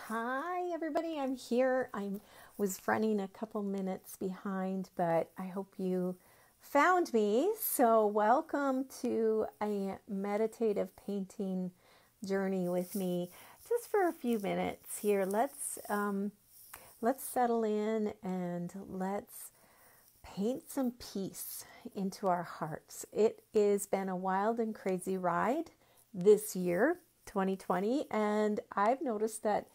Hi, everybody. I'm here. I was running a couple minutes behind, but I hope you found me. So, welcome to a meditative painting journey with me. Just for a few minutes here. Let's settle in and let's paint some peace into our hearts. It has been a wild and crazy ride this year, 2020, and I've noticed that,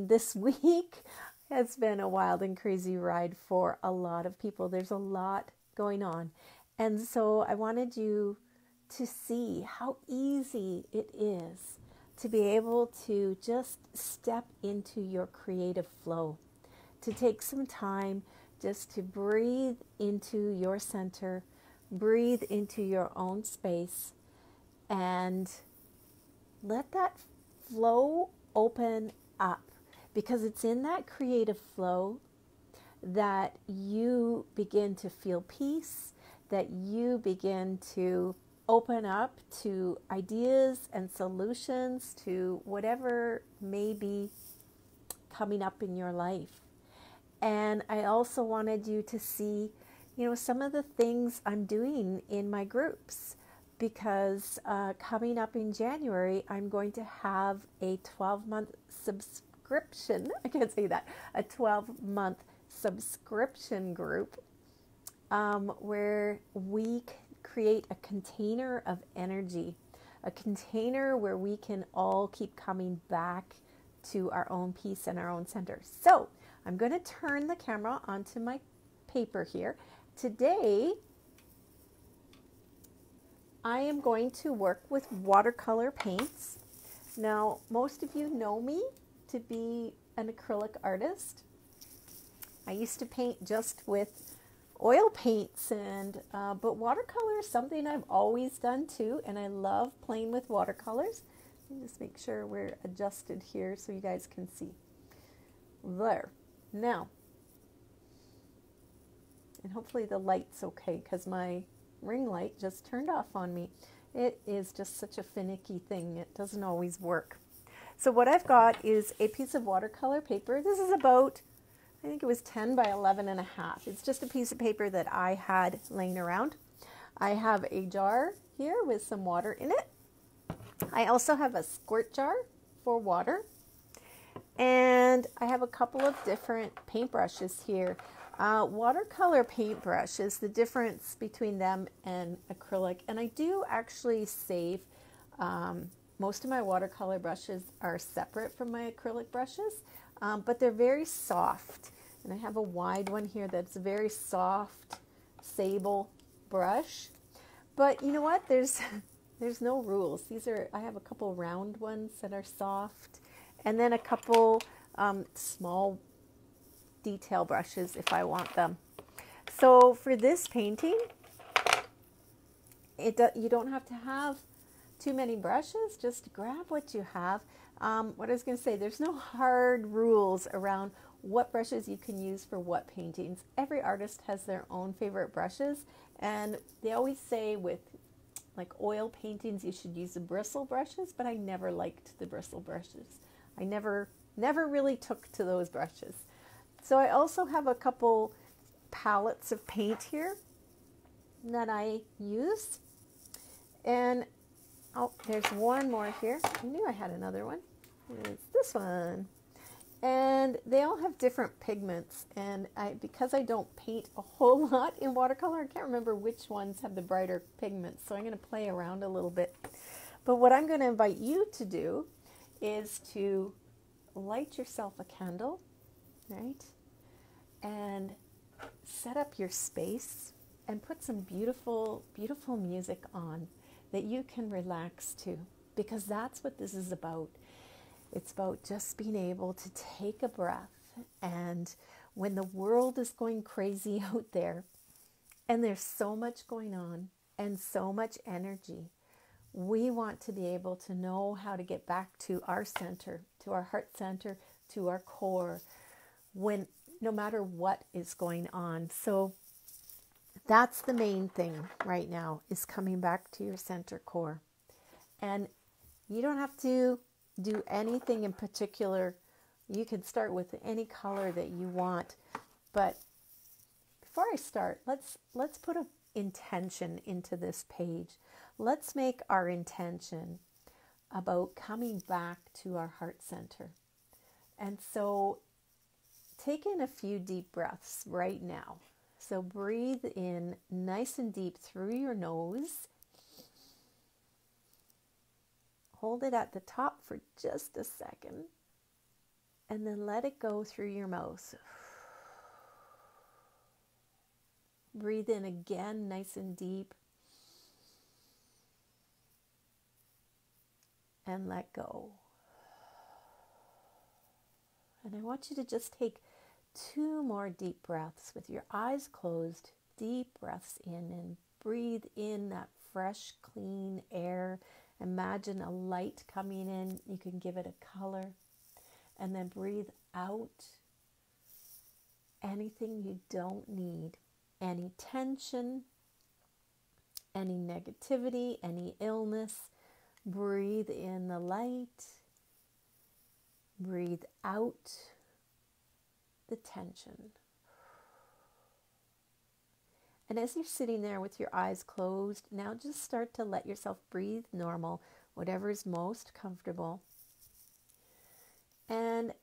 this week has been a wild and crazy ride for a lot of people. There's a lot going on. And so I wanted you to see how easy it is to be able to just step into your creative flow, to take some time just to breathe into your center, breathe into your own space, and let that flow open up, because it's in that creative flow that you begin to feel peace, that you begin to open up to ideas and solutions to whatever may be coming up in your life. And I also wanted you to see, some of the things I'm doing in my groups, because coming up in January, I'm going to have a 12-month subscription. I can't say that. A 12-month subscription group where we create a container of energy, a container where we can all keep coming back to our own peace and our own center. So I'm going to turn the camera onto my paper here. Today, I am going to work with watercolor paints. Now, most of you know me to be an acrylic artist. I used to paint just with oil paints, but watercolor is something I've always done too, and I love playing with watercolors. Let me just make sure we're adjusted here so you guys can see. There. Now, and hopefully the light's okay, because my ring light just turned off on me. It is just such a finicky thing. It doesn't always work. So what I've got is a piece of watercolor paper. This is about, I think it was 10 by 11 and a half. It's just a piece of paper that I had laying around. I have a jar here with some water in it. I also have a squirt jar for water. And I have a couple of different paintbrushes here. Watercolor paintbrushes, the difference between them and acrylic, and I do actually save, most of my watercolor brushes are separate from my acrylic brushes, but they're very soft. And I have a wide one here that's a very soft sable brush. But you know what? There's no rules. I have a couple round ones that are soft, and then a couple small detail brushes if I want them. So for this painting, you don't have to have too many brushes. Just grab what you have. What I was going to say, there's no hard rules around what brushes you can use for what paintings. Every artist has their own favorite brushes, and they always say with like oil paintings you should use the bristle brushes, but I never liked the bristle brushes. I never really took to those brushes. So I also have a couple palettes of paint here that I use. And oh, there's one more here. I knew I had another one. It's this one. And they all have different pigments. And because I don't paint a whole lot in watercolor, I can't remember which ones have the brighter pigments. So I'm going to play around a little bit. But what I'm going to invite you to do is to light yourself a candle, right? And set up your space and put some beautiful, beautiful music on that you can relax to, because that's what this is about. It's about just being able to take a breath, and when the world is going crazy out there and there's so much going on and so much energy, we want to be able to know how to get back to our center, to our heart center, to our core, no matter what is going on. So that's the main thing right now, is coming back to your center core. And you don't have to do anything in particular You can start with any color that you want, but before I start, let's put an intention into this page. Let's make our intention about coming back to our heart center. And so take in a few deep breaths right now. So breathe in nice and deep through your nose. Hold it at the top for just a second. And then let it go through your mouth. Breathe in again, nice and deep. And let go. And I want you to just take 2 more deep breaths with your eyes closed. Deep breaths in and breathe in that fresh, clean air. Imagine a light coming in. You can give it a color. And then breathe out anything you don't need. Any tension, any negativity, any illness. Breathe in the light. Breathe out the tension. And as you're sitting there with your eyes closed, now just start to let yourself breathe normal, whatever is most comfortable. And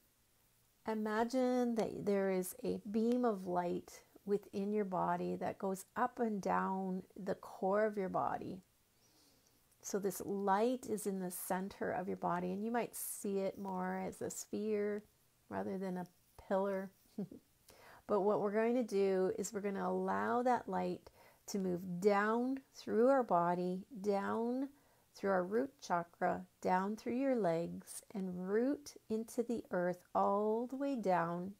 imagine that there is a beam of light within your body that goes up and down the core of your body. So this light is in the center of your body, and you might see it more as a sphere rather than a pillar. But what we're going to do is we're going to allow that light to move down through our body, down through our root chakra, down through your legs, and root into the earth all the way down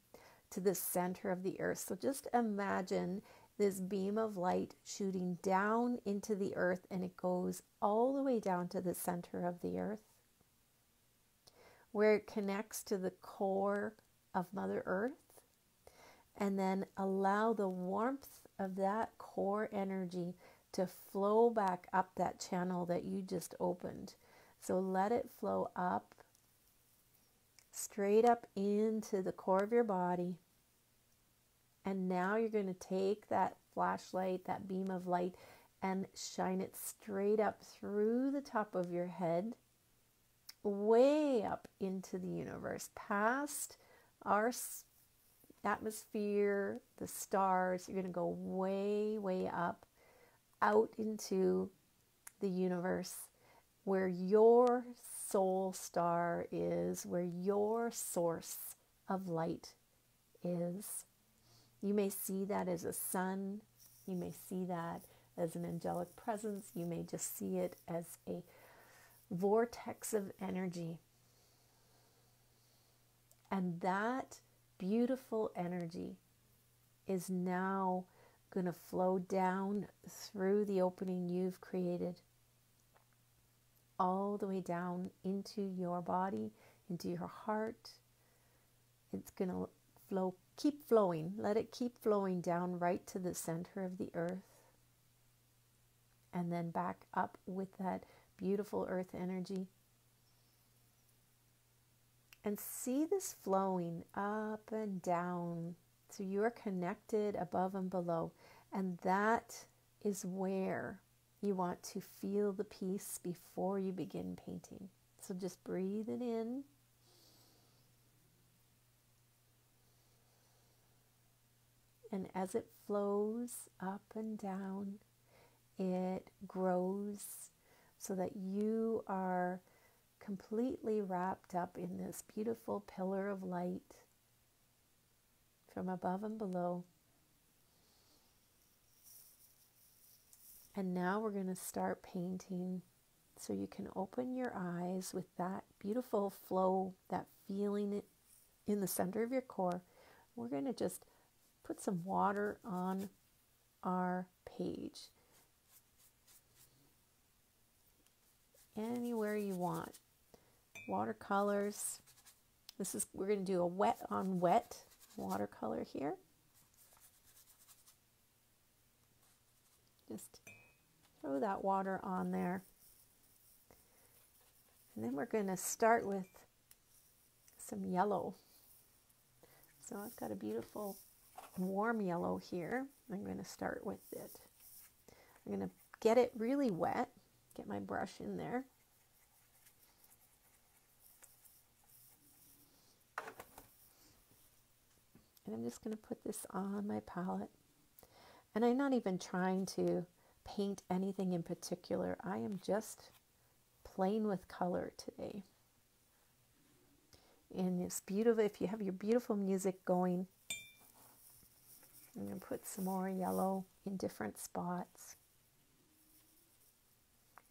to the center of the earth. So just imagine this beam of light shooting down into the earth, and it goes all the way down to the center of the earth, where it connects to the core of Mother Earth. And then allow the warmth of that core energy to flow back up that channel that you just opened. So let it flow up, straight up into the core of your body. And now you're going to take that flashlight, that beam of light, and shine it straight up through the top of your head, way up into the universe, past our atmosphere, the stars. You're going to go way, way up, out into the universe, where your soul star is, where your source of light is. You may see that as a sun. You may see that as an angelic presence. You may just see it as a vortex of energy. And that beautiful energy is now going to flow down through the opening you've created, all the way down into your body, into your heart. It's going to flow, keep flowing. Let it keep flowing down right to the center of the earth, and then back up with that beautiful earth energy. And see this flowing up and down. So you're connected above and below. And that is where you want to feel the peace before you begin painting. So just breathe it in. And as it flows up and down, it grows so that you are completely wrapped up in this beautiful pillar of light from above and below. And now we're going to start painting. So you can open your eyes with that beautiful flow, that feeling in the center of your core. We're going to just put some water on our page. Anywhere you want. Watercolors. We're going to do a wet on wet watercolor here. Just throw that water on there. And then we're going to start with some yellow. So I've got a beautiful warm yellow here. I'm going to start with it. I'm going to get it really wet, get my brush in there. And I'm just going to put this on my palette. And I'm not even trying to paint anything in particular. I am just playing with color today. And it's beautiful. If you have your beautiful music going, I'm going to put some more yellow in different spots.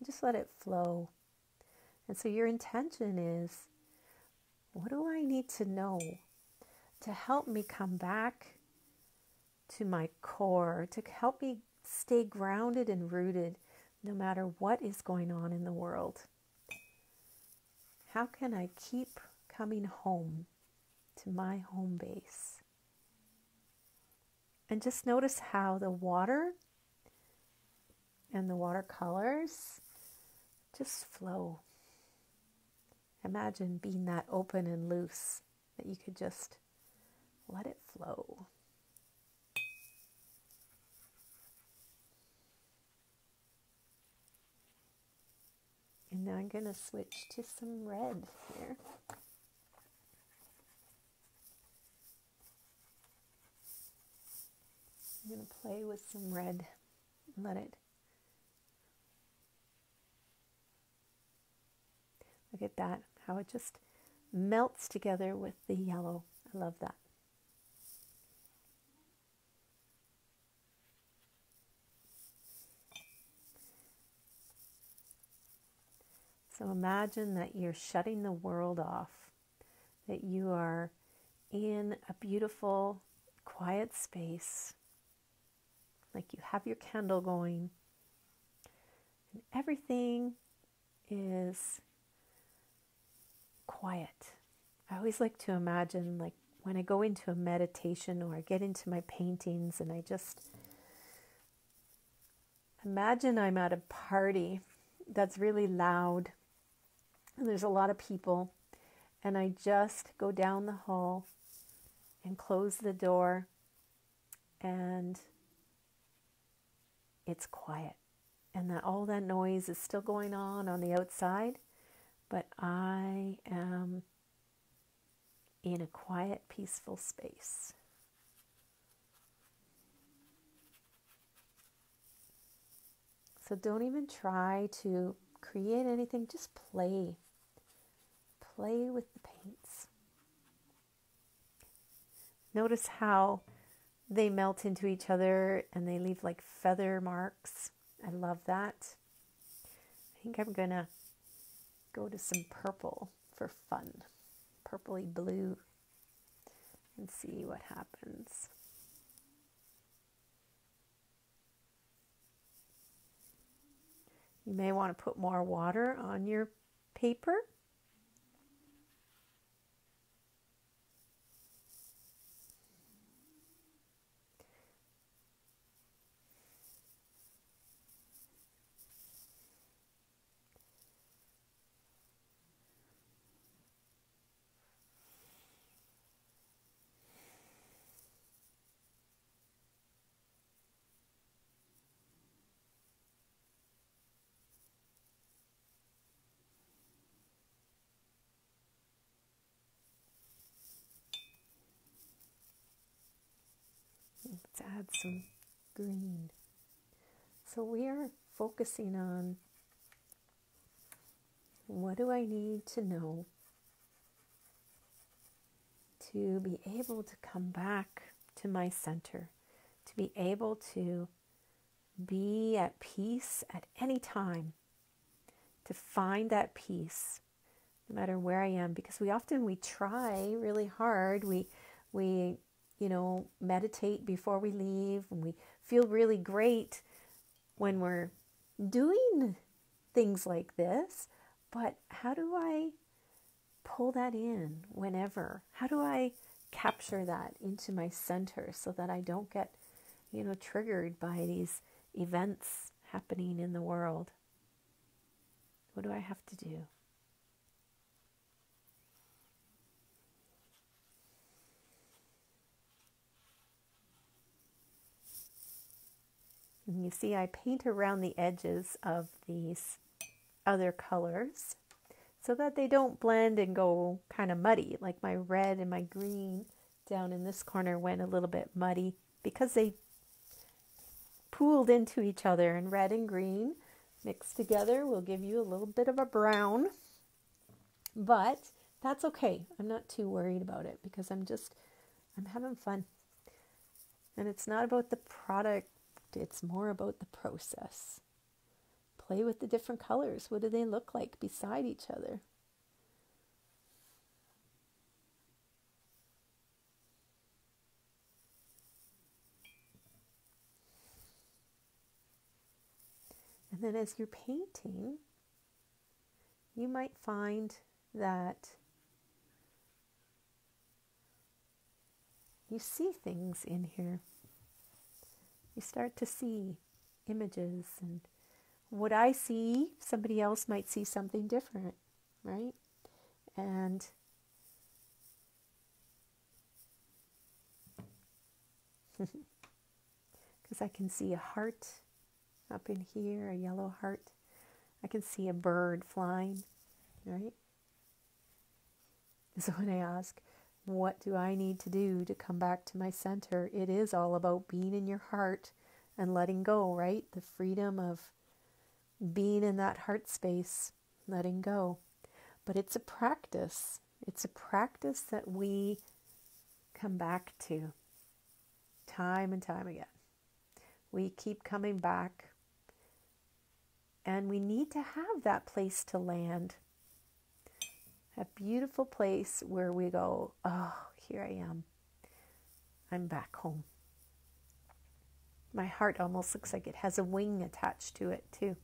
Just let it flow. And so your intention is, what do I need to know to help me come back to my core, to help me stay grounded and rooted no matter what is going on in the world? How can I keep coming home to my home base? And just notice how the water and the watercolors just flow. Imagine being that open and loose, that you could just let it flow. And now I'm going to switch to some red here. I'm going to play with some red. Let it. Look at that, how it just melts together with the yellow. I love that. So imagine that you're shutting the world off, that you are in a beautiful, quiet space, like you have your candle going, and everything is quiet. I always like to imagine, like when I go into a meditation or I get into my paintings, and I just imagine I'm at a party that's really loud, and there's a lot of people, and I just go down the hall and close the door, and it's quiet, and that all that noise is still going on the outside, but I am in a quiet, peaceful space. So don't even try to create anything, just play. Play with the paints. Notice how they melt into each other and they leave like feather marks. I love that. I think I'm going to go to some purple for fun. Purpley blue. And see what happens. You may want to put more water on your paper. Let's add some green. So we are focusing on, what do I need to know to be able to come back to my center, to be able to be at peace at any time, to find that peace no matter where I am, because we try really hard. We meditate before we leave, and we feel really great when we're doing things like this. But how do I pull that in whenever? How do I capture that into my center so that I don't get, triggered by these events happening in the world? What do I have to do? And you see I paint around the edges of these other colors so that they don't blend and go kind of muddy. Like my red and my green down in this corner went a little bit muddy because they pooled into each other, and red and green mixed together will give you a little bit of a brown. But that's okay. I'm not too worried about it because I'm having fun. And it's not about the product, it's more about the process. Play with the different colors. What do they look like beside each other? And then as you're painting, you might find that you see things in here. You start to see images, and what I see, somebody else might see something different, right? And because I can see a heart up in here, a yellow heart. I can see a bird flying, right? So when I ask, what do I need to do to come back to my center? It is all about being in your heart and letting go, right? The freedom of being in that heart space, letting go. But it's a practice. It's a practice that we come back to time and time again. We keep coming back, and we need to have that place to land. A beautiful place where we go, oh, here I am. I'm back home. My heart almost looks like it has a wing attached to it too.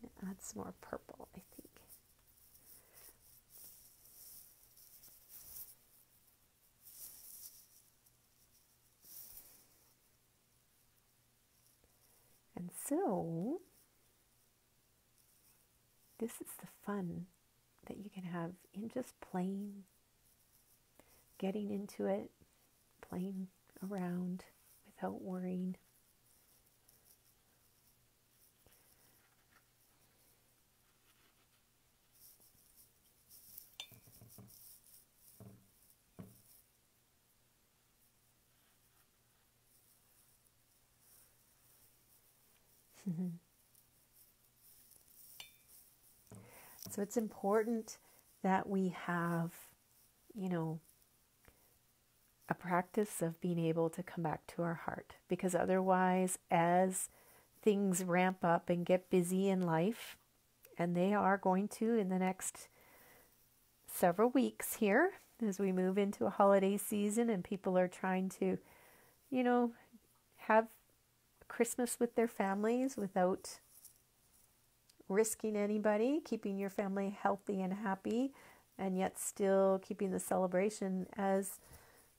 I'm going to add some more purple, I think. And so, this is the fun that you can have in just playing, getting into it, playing around without worrying. So it's important that we have, a practice of being able to come back to our heart, because otherwise, as things ramp up and get busy in life, and they are going to in the next several weeks here, as we move into a holiday season and people are trying to, have Christmas with their families without risking anybody, keeping your family healthy and happy, and yet still keeping the celebration. As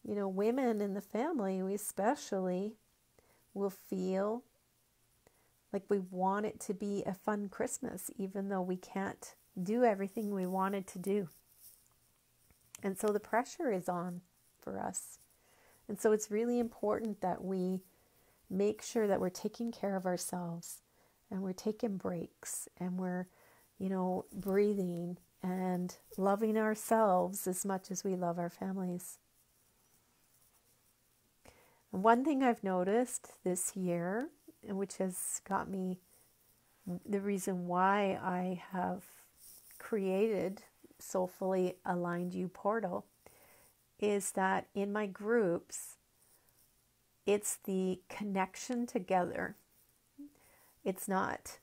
women in the family, we especially will feel like we want it to be a fun Christmas, even though we can't do everything we wanted to do. And so the pressure is on for us. And so it's really important that we make sure that we're taking care of ourselves, and we're taking breaks, and we're, breathing and loving ourselves as much as we love our families. And one thing I've noticed this year, which has got me, the reason why I have created Soulfully Aligned You Portal, is that in my groups, it's the connection together. It's not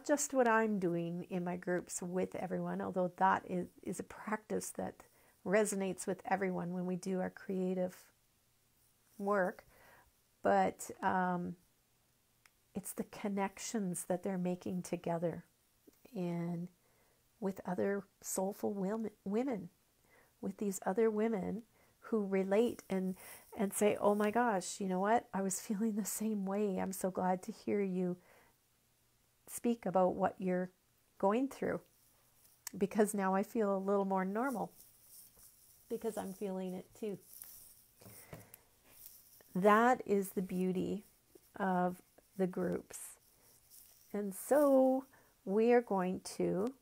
just what I'm doing in my groups with everyone, although that is a practice that resonates with everyone when we do our creative work, but it's the connections that they're making together and with other soulful women, with these other women who relate and say, oh my gosh, you know what? I was feeling the same way. I'm so glad to hear you speak about what you're going through, because now I feel a little more normal because I'm feeling it too. that is the beauty of the groups. And so we are going to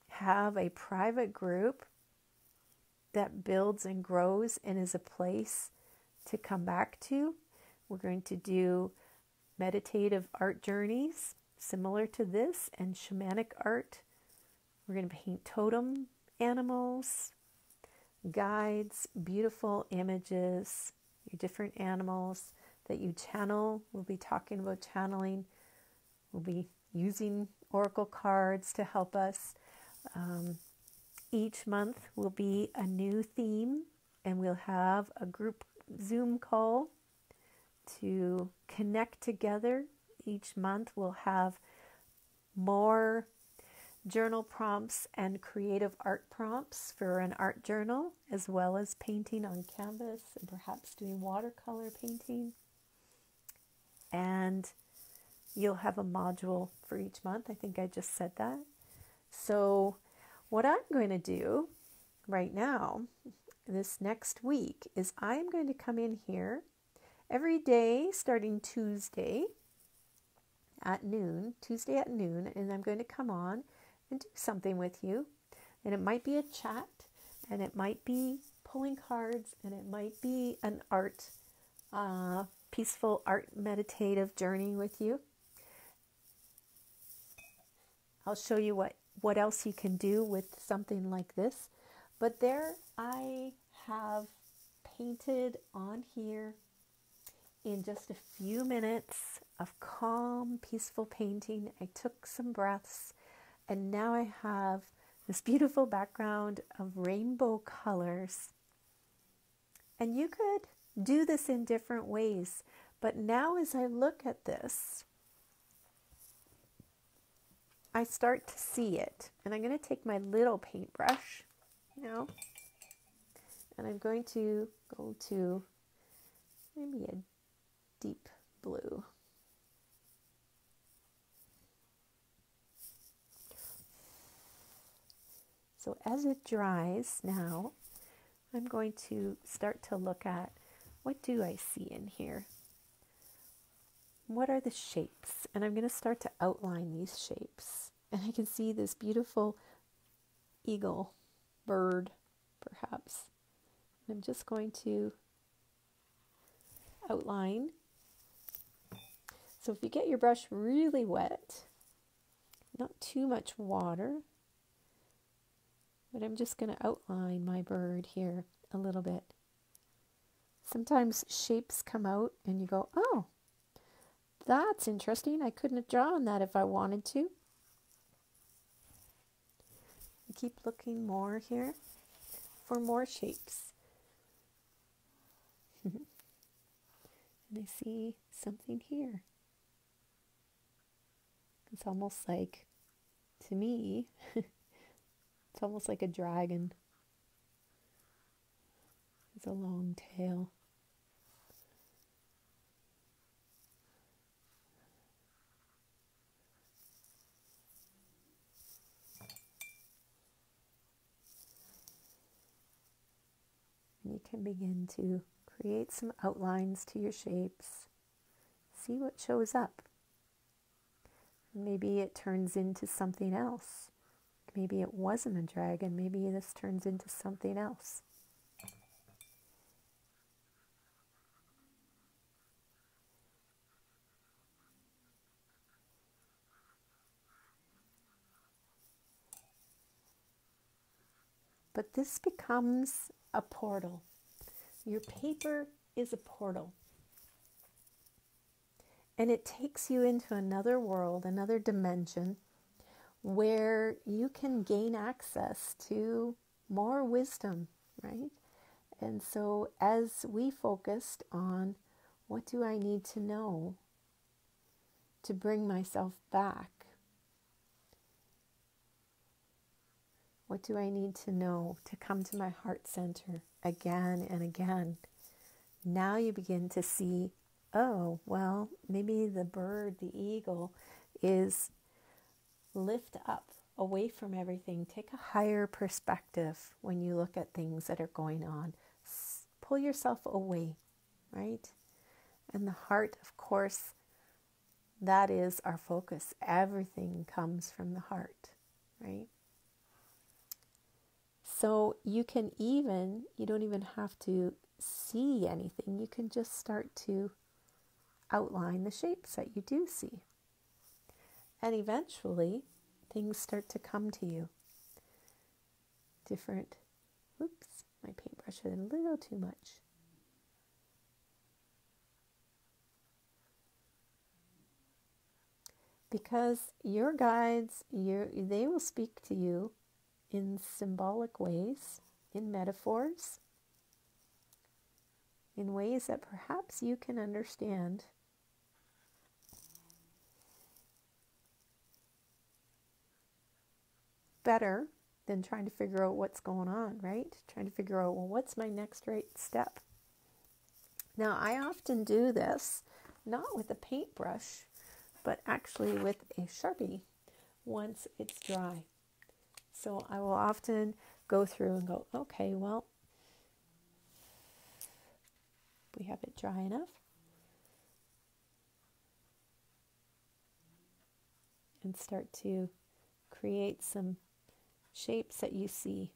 have a private group that builds and grows and is a place to come back to. We're going to do meditative art journeys similar to this and shamanic art. We're going to paint totem animals, guides, beautiful images, your different animals that you channel. We'll be talking about channeling. We'll be using oracle cards to help us. Each month will be a new theme, and we'll have a group Zoom call to connect together. Each month we'll have more journal prompts and creative art prompts for an art journal, as well as painting on canvas and perhaps doing watercolor painting. And you'll have a module for each month. I think I just said that. So what I'm going to do right now, this next week, is I'm going to come in here every day starting Tuesday at noon, and I'm going to come on and do something with you. And it might be a chat, and it might be pulling cards, and it might be an art, peaceful art meditative journey with you. I'll show you what else you can do with something like this. But there I have painted on here in just a few minutes of calm, peaceful painting. I took some breaths, and now I have this beautiful background of rainbow colors. And you could do this in different ways, but now as I look at this, I start to see it. And I'm going to take my little paintbrush now, and I'm going to go to maybe a deep blue. So as it dries now, I'm going to start to look at, what do I see in here? What are the shapes? And I'm going to start to outline these shapes. And I can see this beautiful eagle, bird, perhaps. I'm just going to outline. So if you get your brush really wet, not too much water, but I'm just going to outline my bird here a little bit. Sometimes shapes come out and you go, oh, that's interesting. I couldn't have drawn that if I wanted to. I keep looking more here for more shapes. And I see something here. It's almost like, to me, it's almost like a dragon. It's a long tail. And you can begin to create some outlines to your shapes. See what shows up. Maybe it turns into something else. Maybe it wasn't a dragon. Maybe this turns into something else. But this becomes a portal. Your paper is a portal. And it takes you into another world, another dimension, where you can gain access to more wisdom, right? And so as we focused on, what do I need to know to bring myself back? What do I need to know to come to my heart center again and again? Now you begin to see, oh, well, maybe the bird, the eagle, is lift up away from everything. Take a higher perspective when you look at things that are going on. pull yourself away, right? And the heart, of course, that is our focus. Everything comes from the heart, right? So you don't even have to see anything. You can just start to outline the shapes that you do see. And eventually, things start to come to you. Oops, my paintbrush had a little too much. Because your guides, they will speak to you in symbolic ways, in metaphors, in ways that perhaps you can understand. Better than trying to figure out what's going on, right? Trying to figure out, well, what's my next right step? Now, I often do this, not with a paintbrush, but actually with a Sharpie once it's dry. So I will often go through and go, okay, well, we have it dry enough. And start to create some shapes that you see.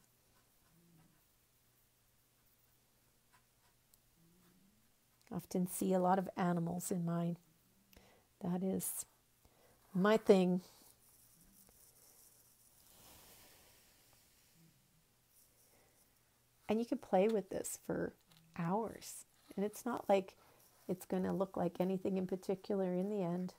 Often see a lot of animals in mine. That is my thing. And you can play with this for hours. And it's not like it's going to look like anything in particular in the end.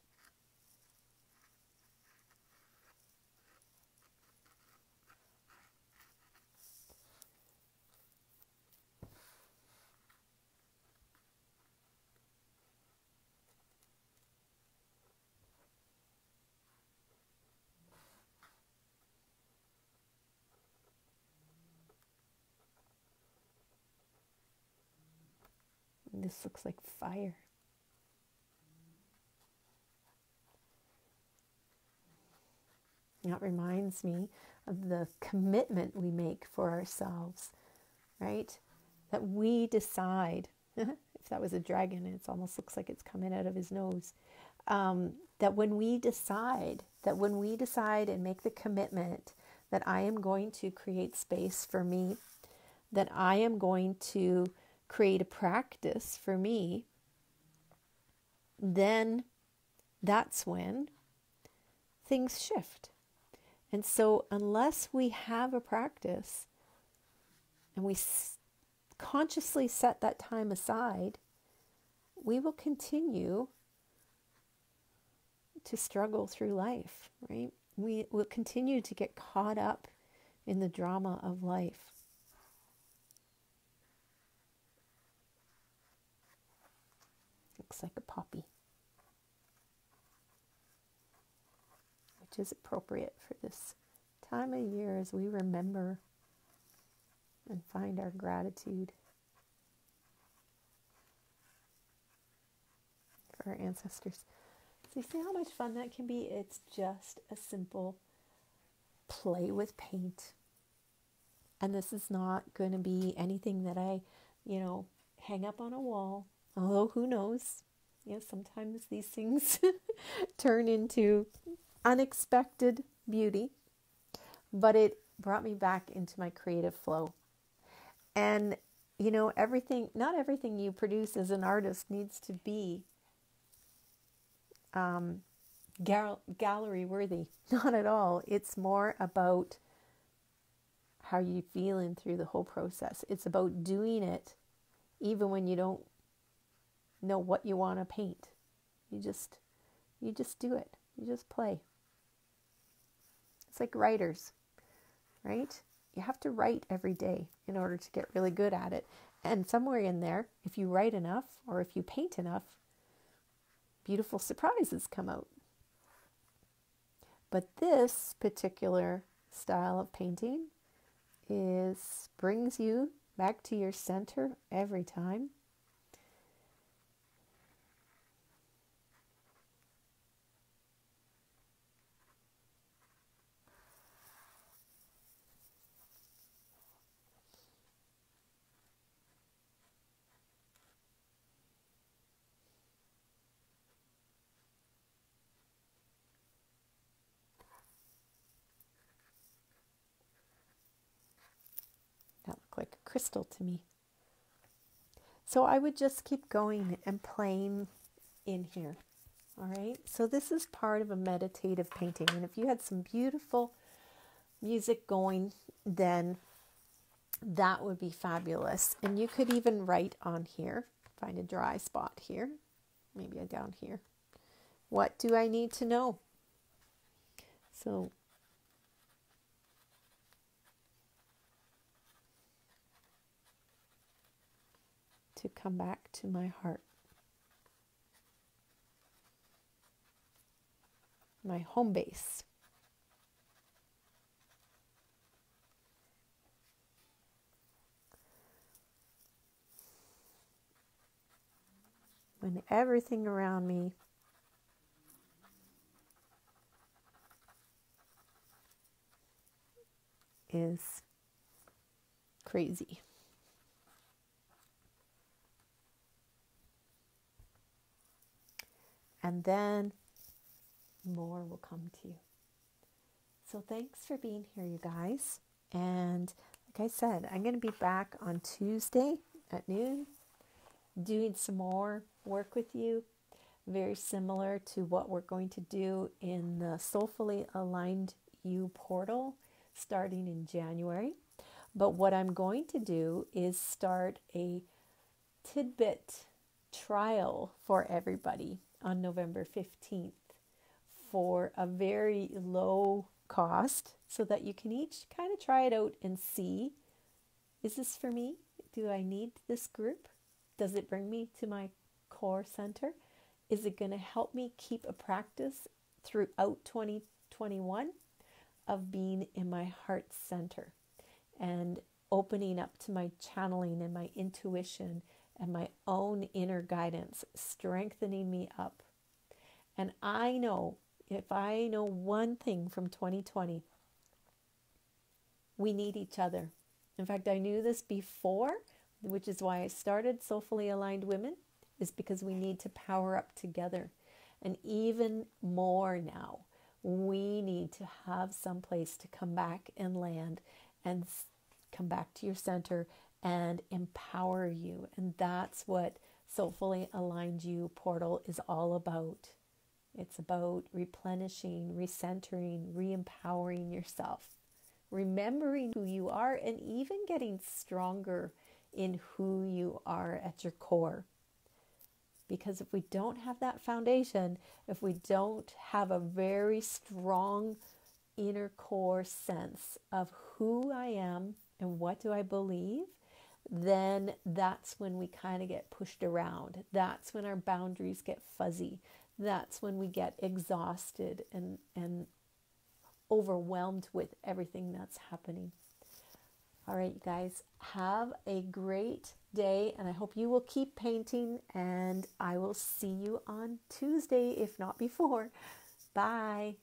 And this looks like fire. That reminds me of the commitment we make for ourselves, right? That we decide, if that was a dragon, it almost looks like it's coming out of his nose, that when we decide and make the commitment that I am going to create space for me, that I am going to create a practice for me, then that's when things shift. And so unless we have a practice and we consciously set that time aside, we will continue to struggle through life, right? We will continue to get caught up in the drama of life. Looks like a poppy, which is appropriate for this time of year as we remember and find our gratitude for our ancestors. So you see how much fun that can be? It's just a simple play with paint. And this is not going to be anything that I, hang up on a wall. Although who knows? Sometimes these things turn into unexpected beauty. But it brought me back into my creative flow. And, not everything you produce as an artist needs to be gallery worthy. Not at all. It's more about how you're feeling through the whole process. It's about doing it even when you don't know what you want to paint. You just do it. You just play. It's like writers, right? You have to write every day in order to get really good at it. And somewhere in there, if you write enough or if you paint enough, beautiful surprises come out. But this particular style of painting brings you back to your center every time. crystal to me. So I would just keep going and playing in here. All right. So this is part of a meditative painting. And if you had some beautiful music going, then that would be fabulous. And you could even write on here, find a dry spot here, maybe down here. What do I need to know? So to come back to my heart, my home base. When everything around me is crazy. And then more will come to you. So thanks for being here, you guys. And like I said, I'm going to be back on Tuesday at noon doing some more work with you, very similar to what we're going to do in the Soulfully Aligned You portal starting in January. But what I'm going to do is start a tidbit trial for everybody on November 15th for a very low cost so that you can each kind of try it out and see, is this for me? Do I need this group? Does it bring me to my core center? Is it going to help me keep a practice throughout 2021 of being in my heart center and opening up to my channeling and my intuition and my own inner guidance, strengthening me up? And I know, if I know one thing from 2020, we need each other. In fact, I knew this before, which is why I started Soulfully Aligned Women, is because we need to power up together. And even more now, we need to have some place to come back and land and come back to your center and empower you. And that's what Soulfully Aligned You portal is all about. It's about replenishing, recentering, re-empowering yourself, remembering who you are, and even getting stronger in who you are at your core. Because if we don't have that foundation, if we don't have a very strong inner core sense of who I am and what do I believe, then that's when we kind of get pushed around. That's when our boundaries get fuzzy. That's when we get exhausted and overwhelmed with everything that's happening. All right, you guys, have a great day, and I hope you will keep painting, and I will see you on Tuesday, if not before. Bye.